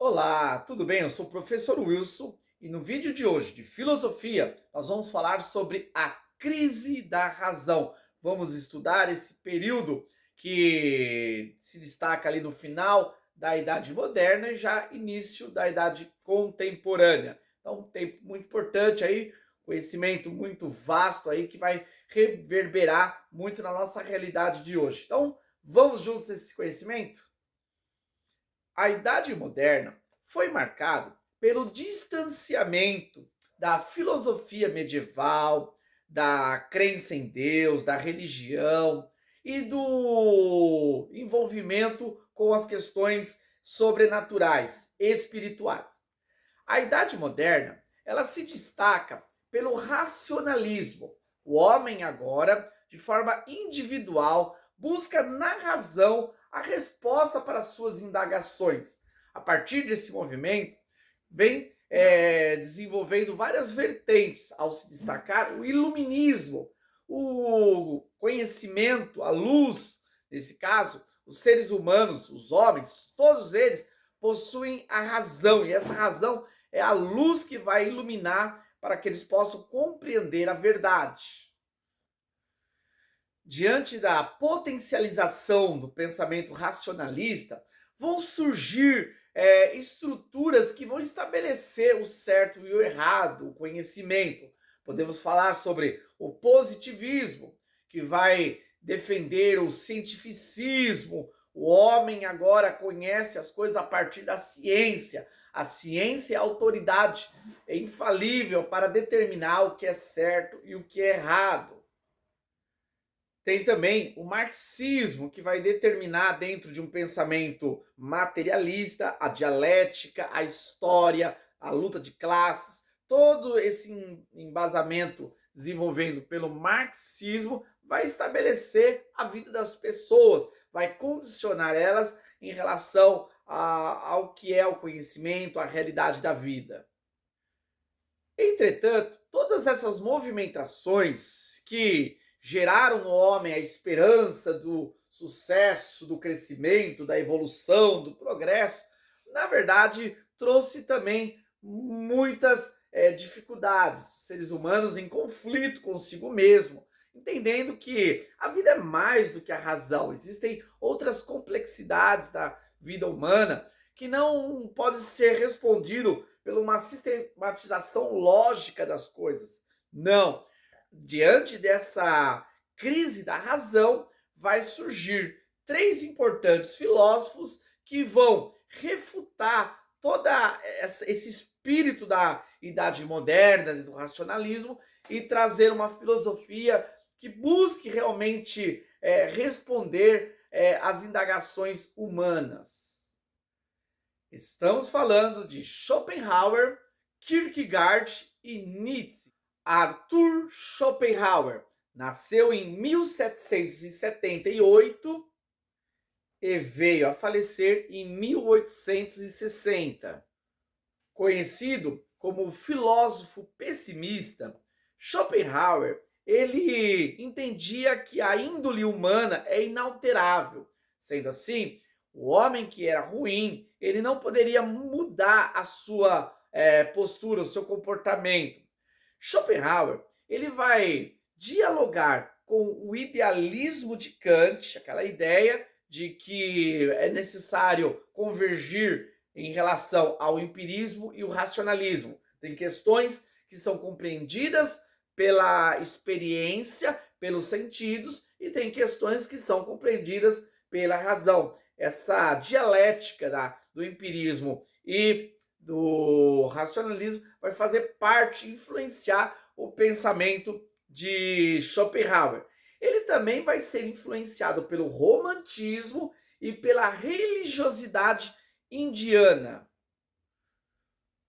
Olá, tudo bem? Eu sou o professor Wilson e no vídeo de hoje de filosofia nós vamos falar sobre a crise da razão. Vamos estudar esse período que se destaca ali no final da Idade Moderna e já início da Idade Contemporânea. Então, um tempo muito importante aí, conhecimento muito vasto aí que vai reverberar muito na nossa realidade de hoje. Então, vamos juntos a esse conhecimento? A Idade Moderna foi marcada pelo distanciamento da filosofia medieval, da crença em Deus, da religião e do envolvimento com as questões sobrenaturais, espirituais. A Idade Moderna, ela se destaca pelo racionalismo. O homem agora, de forma individual, busca na razão a resposta para as suas indagações. A partir desse movimento, vem desenvolvendo várias vertentes, ao se destacar o iluminismo, o conhecimento, a luz, nesse caso, os seres humanos, os homens, todos eles possuem a razão, e essa razão é a luz que vai iluminar para que eles possam compreender a verdade. Diante da potencialização do pensamento racionalista, vão surgir estruturas que vão estabelecer o certo e o errado, o conhecimento. Podemos falar sobre o positivismo, que vai defender o cientificismo. O homem agora conhece as coisas a partir da ciência. A ciência é a autoridade, é infalível para determinar o que é certo e o que é errado. Tem também o marxismo, que vai determinar, dentro de um pensamento materialista, a dialética, a história, a luta de classes. Todo esse embasamento desenvolvendo pelo marxismo vai estabelecer a vida das pessoas, vai condicionar elas em relação ao que é o conhecimento, a realidade da vida. Entretanto, todas essas movimentações que geraram no homem a esperança do sucesso, do crescimento, da evolução, do progresso, na verdade, trouxe também muitas dificuldades, seres humanos em conflito consigo mesmo, entendendo que a vida é mais do que a razão, existem outras complexidades da vida humana que não pode ser respondido por uma sistematização lógica das coisas. Não. Diante dessa crise da razão, vai surgir três importantes filósofos que vão refutar todo esse espírito da Idade Moderna, do racionalismo, e trazer uma filosofia que busque realmente responder às indagações humanas. Estamos falando de Schopenhauer, Kierkegaard e Nietzsche. Arthur Schopenhauer nasceu em 1778 e veio a falecer em 1860. Conhecido como filósofo pessimista, Schopenhauer ele entendia que a índole humana é inalterável. Sendo assim, o homem que era ruim, ele não poderia mudar a sua postura, o seu comportamento. Schopenhauer ele vai dialogar com o idealismo de Kant, aquela ideia de que é necessário convergir em relação ao empirismo e o racionalismo. Tem questões que são compreendidas pela experiência, pelos sentidos, e tem questões que são compreendidas pela razão. Essa dialética do empirismo e do racionalismo vai fazer parte, influenciar o pensamento de Schopenhauer. Ele também vai ser influenciado pelo romantismo e pela religiosidade indiana.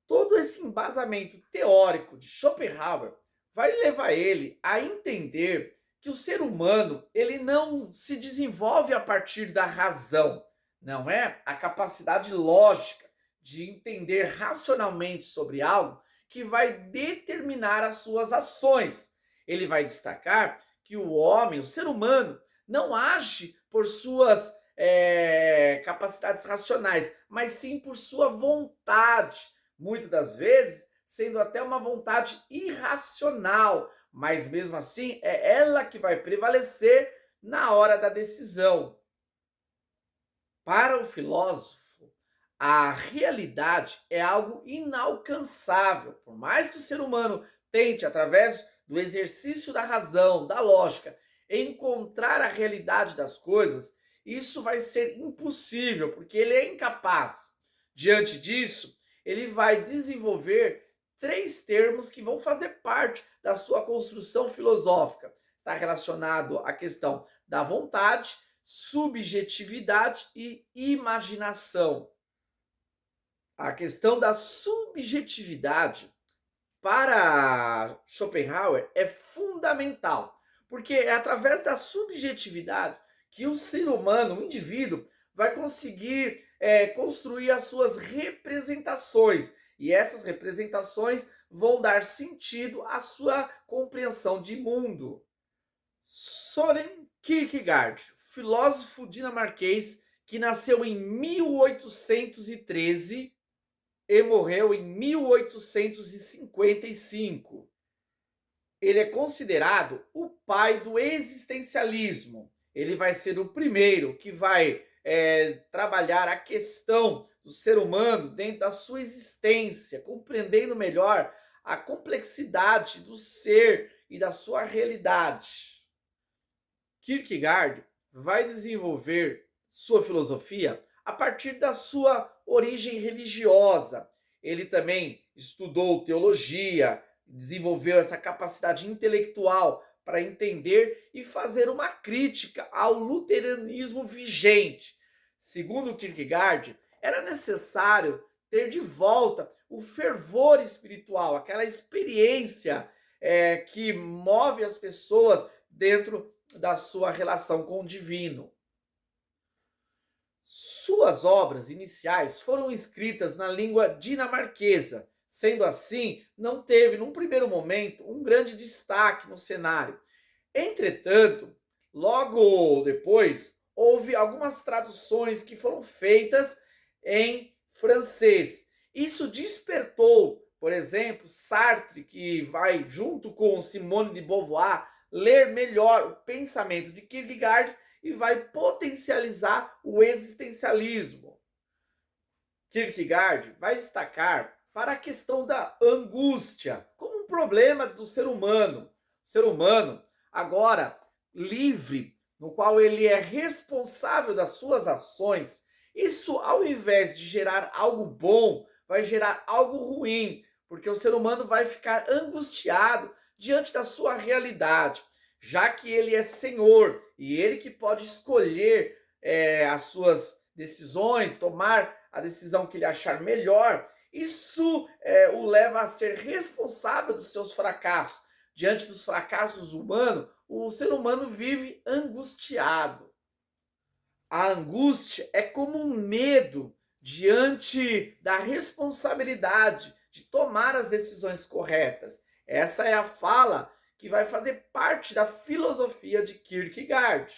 Todo esse embasamento teórico de Schopenhauer vai levar ele a entender que o ser humano ele não se desenvolve a partir da razão, não é a capacidade lógica de entender racionalmente sobre algo que vai determinar as suas ações. Ele vai destacar que o homem, o ser humano, não age por suas capacidades racionais, mas sim por sua vontade. Muitas das vezes, sendo até uma vontade irracional, mas mesmo assim é ela que vai prevalecer na hora da decisão. Para o filósofo, a realidade é algo inalcançável. Por mais que o ser humano tente, através do exercício da razão, da lógica, encontrar a realidade das coisas, isso vai ser impossível, porque ele é incapaz. Diante disso, ele vai desenvolver três termos que vão fazer parte da sua construção filosófica. Está relacionado à questão da vontade, subjetividade e imaginação. A questão da subjetividade para Schopenhauer é fundamental, porque é através da subjetividade que o ser humano, o indivíduo, vai conseguir construir as suas representações, e essas representações vão dar sentido à sua compreensão de mundo. Soren Kierkegaard, filósofo dinamarquês que nasceu em 1813 e morreu em 1855. Ele é considerado o pai do existencialismo. Ele vai ser o primeiro que vai trabalhar a questão do ser humano dentro da sua existência, compreendendo melhor a complexidade do ser e da sua realidade. Kierkegaard vai desenvolver sua filosofia a partir da sua origem religiosa. Ele também estudou teologia, desenvolveu essa capacidade intelectual para entender e fazer uma crítica ao luteranismo vigente. Segundo Kierkegaard, era necessário ter de volta o fervor espiritual, aquela experiência que move as pessoas dentro da sua relação com o divino. Suas obras iniciais foram escritas na língua dinamarquesa. Sendo assim, não teve, num primeiro momento, um grande destaque no cenário. Entretanto, logo depois, houve algumas traduções que foram feitas em francês. Isso despertou, por exemplo, Sartre, que vai, junto com Simone de Beauvoir, ler melhor o pensamento de Kierkegaard e vai potencializar o existencialismo. Kierkegaard vai destacar para a questão da angústia como um problema do ser humano. O ser humano, agora livre, no qual ele é responsável das suas ações, isso, ao invés de gerar algo bom, vai gerar algo ruim, porque o ser humano vai ficar angustiado diante da sua realidade, já que ele é senhor e ele que pode escolher as suas decisões, tomar a decisão que ele achar melhor. Isso o leva a ser responsável dos seus fracassos. Diante dos fracassos humanos, o ser humano vive angustiado. A angústia é como um medo diante da responsabilidade de tomar as decisões corretas. Essa é a fala que vai fazer parte da filosofia de Kierkegaard.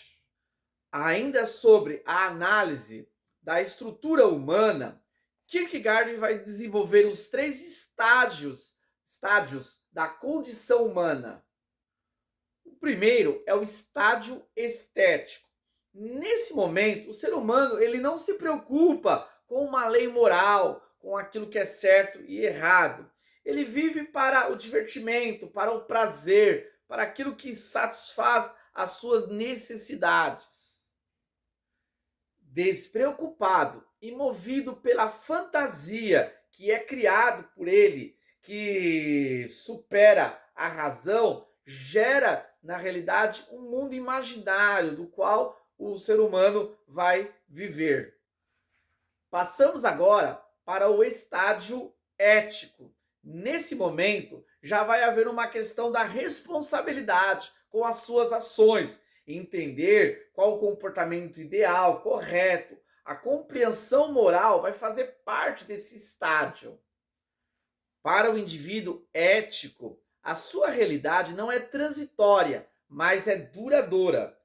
Ainda sobre a análise da estrutura humana, Kierkegaard vai desenvolver os três estágios da condição humana. O primeiro é o estágio estético. Nesse momento, o ser humano ele não se preocupa com uma lei moral, com aquilo que é certo e errado. Ele vive para o divertimento, para o prazer, para aquilo que satisfaz as suas necessidades. Despreocupado e movido pela fantasia que é criado por ele, que supera a razão, gera, na realidade, um mundo imaginário do qual o ser humano vai viver. Passamos agora para o estágio ético. Nesse momento, já vai haver uma questão da responsabilidade com as suas ações, entender qual o comportamento ideal, correto. A compreensão moral vai fazer parte desse estágio. Para o indivíduo ético, a sua realidade não é transitória, mas é duradoura.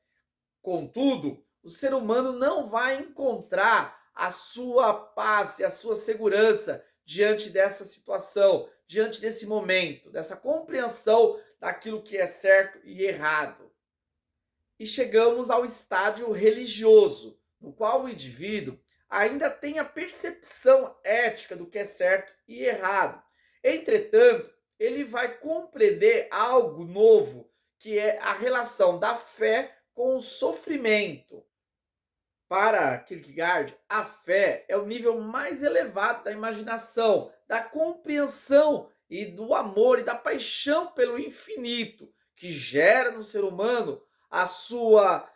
Contudo, o ser humano não vai encontrar a sua paz e a sua segurança diante dessa situação, diante desse momento, dessa compreensão daquilo que é certo e errado. E chegamos ao estádio religioso, no qual o indivíduo ainda tem a percepção ética do que é certo e errado. Entretanto, ele vai compreender algo novo, que é a relação da fé com o sofrimento. Para Kierkegaard, a fé é o nível mais elevado da imaginação, da compreensão e do amor e da paixão pelo infinito, que gera no ser humano a sua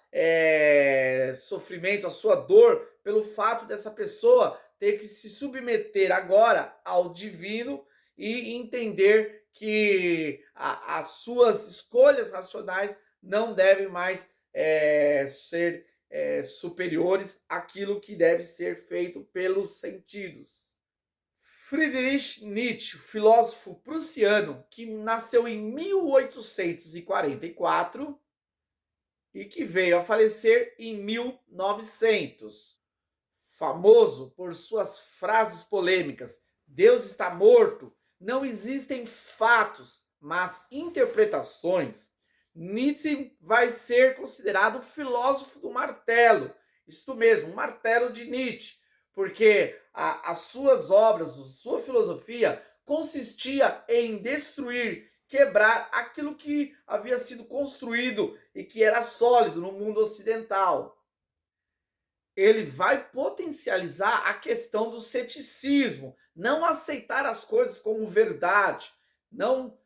sofrimento, a sua dor, pelo fato dessa pessoa ter que se submeter agora ao divino e entender que as suas escolhas racionais não devem mais ser superiores àquilo que deve ser feito pelos sentidos. Friedrich Nietzsche, filósofo prussiano, que nasceu em 1844 e que veio a falecer em 1900. Famoso por suas frases polêmicas: Deus está morto, não existem fatos, mas interpretações. Nietzsche vai ser considerado o filósofo do martelo, isto mesmo, o martelo de Nietzsche, porque as suas obras, a sua filosofia consistia em destruir, quebrar aquilo que havia sido construído e que era sólido no mundo ocidental. Ele vai potencializar a questão do ceticismo, não aceitar as coisas como verdade, não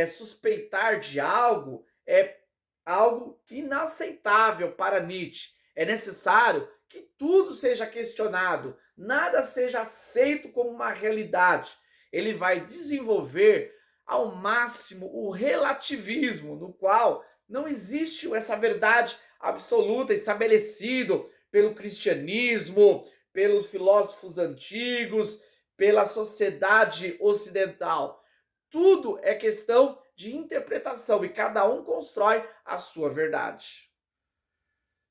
suspeitar de algo é algo inaceitável para Nietzsche. É necessário que tudo seja questionado, nada seja aceito como uma realidade. Ele vai desenvolver ao máximo o relativismo, no qual não existe essa verdade absoluta estabelecida pelo cristianismo, pelos filósofos antigos, pela sociedade ocidental. Tudo é questão de interpretação e cada um constrói a sua verdade.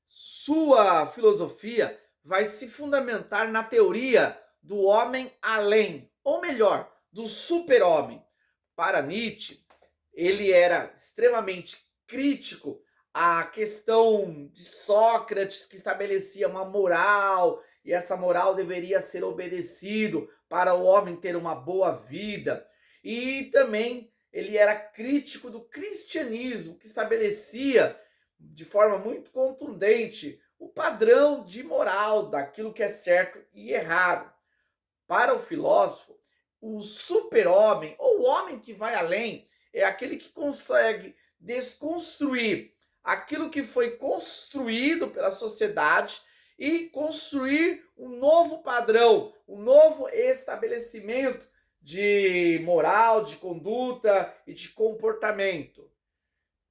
Sua filosofia vai se fundamentar na teoria do homem além, ou melhor, do super-homem. Para Nietzsche, ele era extremamente crítico à questão de Sócrates, que estabelecia uma moral, e essa moral deveria ser obedecido para o homem ter uma boa vida. E também ele era crítico do cristianismo, que estabelecia de forma muito contundente o padrão de moral daquilo que é certo e errado. Para o filósofo, o super-homem, ou o homem que vai além, é aquele que consegue desconstruir aquilo que foi construído pela sociedade e construir um novo padrão, um novo estabelecimento de moral, de conduta e de comportamento.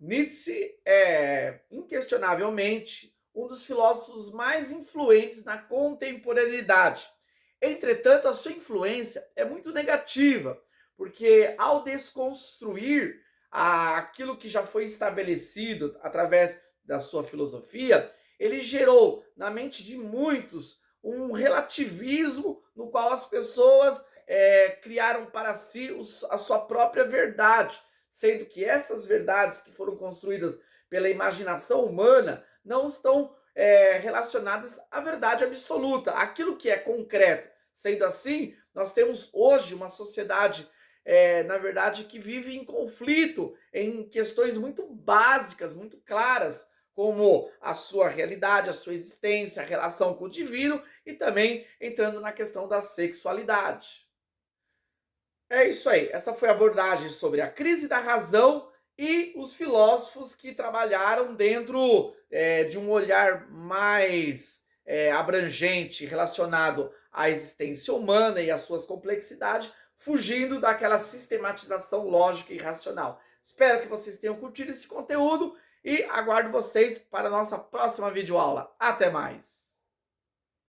Nietzsche é, inquestionavelmente, um dos filósofos mais influentes na contemporaneidade. Entretanto, a sua influência é muito negativa, porque ao desconstruir aquilo que já foi estabelecido através da sua filosofia, ele gerou na mente de muitos um relativismo no qual as pessoas criaram para si a sua própria verdade, sendo que essas verdades que foram construídas pela imaginação humana não estão relacionadas à verdade absoluta, aquilo que é concreto. Sendo assim, nós temos hoje uma sociedade, na verdade, que vive em conflito em questões muito básicas, muito claras, como a sua realidade, a sua existência, a relação com o divino e também entrando na questão da sexualidade. É isso aí, essa foi a abordagem sobre a crise da razão e os filósofos que trabalharam dentro de um olhar mais abrangente relacionado à existência humana e às suas complexidades, fugindo daquela sistematização lógica e racional. Espero que vocês tenham curtido esse conteúdo e aguardo vocês para a nossa próxima videoaula. Até mais!